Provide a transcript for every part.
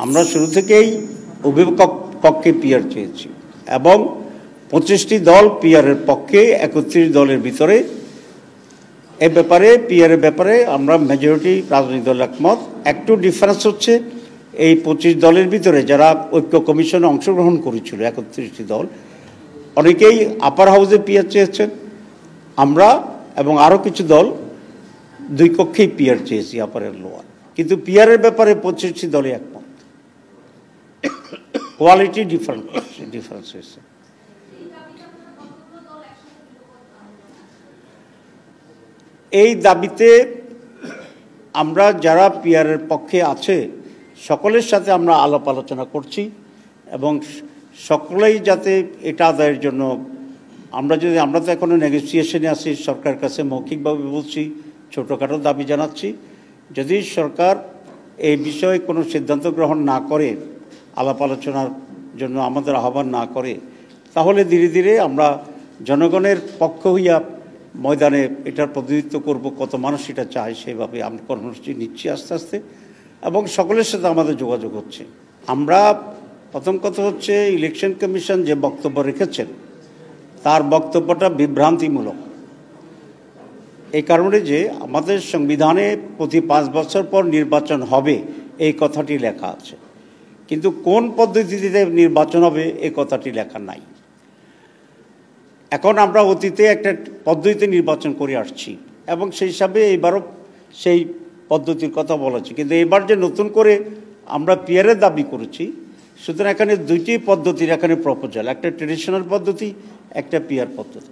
আমরা শুরু থেকেই উভয় পক্ষে পিআর চেয়েছি এবং 25টি দল পিআরের পক্ষে, 31 দলের ভিতরে এ ব্যাপারে পিআরের ব্যাপারে আমরা মেজরিটি রাজনৈতিক দল একমত। একটু ডিফারেন্স হচ্ছে এই 25 দলের ভিতরে যারা ঐক্য কমিশনে অংশগ্রহণ করেছিল 31টি দল, অনেকেই আপার হাউসে পিআর চেয়েছেন, আমরা এবং আরও কিছু দল দুই কক্ষেই পিআর চেয়েছি, আপার আর লোয়ার। কিন্তু পিআরের ব্যাপারে 25টি দলই একমত। কোয়ালিটি ডিফারেন্স হয়েছে। এই দাবিতে আমরা যারা পিআরের পক্ষে আছে সকলের সাথে আমরা আলাপ আলোচনা করছি এবং সকলেই যাতে এটা আদায়ের জন্য আমরা তো এখনো নেগোসিয়েশনে আছি, সরকারের কাছে মৌখিকভাবে বলছি, ছোটোখাটো দাবি জানাচ্ছি। যদি সরকার এই বিষয়ে কোনো সিদ্ধান্ত গ্রহণ না করে, আলাপ আলোচনার জন্য আমাদের আহ্বান না করে, তাহলে ধীরে ধীরে আমরা জনগণের পক্ষ হইয়া ময়দানে এটার প্রতিনিধিত্ব করব। কত মানুষ এটা চায় সেভাবে আমরা কর্মসূচি নিচ্ছি আস্তে আস্তে এবং সকলের সাথে আমাদের যোগাযোগ হচ্ছে। আমরা প্রথম কথা হচ্ছে ইলেকশন কমিশন যে বক্তব্য রেখেছেন তার বক্তব্যটা বিভ্রান্তিমূলক। এই কারণে যে আমাদের সংবিধানে প্রতি 5 বছর পর নির্বাচন হবে এই কথাটি লেখা আছে, কিন্তু কোন পদ্ধতিতে নির্বাচন হবে এই কথাটি লেখা নাই। এখন আমরা অতীতে একটা পদ্ধতিতে নির্বাচন করে আসছি এবং সেই হিসাবে এইবারও সেই পদ্ধতির কথা বলেছি, কিন্তু এবার যে নতুন করে আমরা পিআরের দাবি করেছি, সুতরাং এখানে দুইটি পদ্ধতির এখানে প্রপোজাল, একটা ট্রেডিশনাল পদ্ধতি, একটা পিআর পদ্ধতি।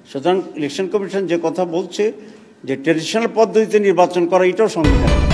সুতরাং ইলেকশন কমিশন যে কথা বলছে যে ট্রেডিশনাল পদ্ধতিতে নির্বাচন করা, এটাও সংবিধান।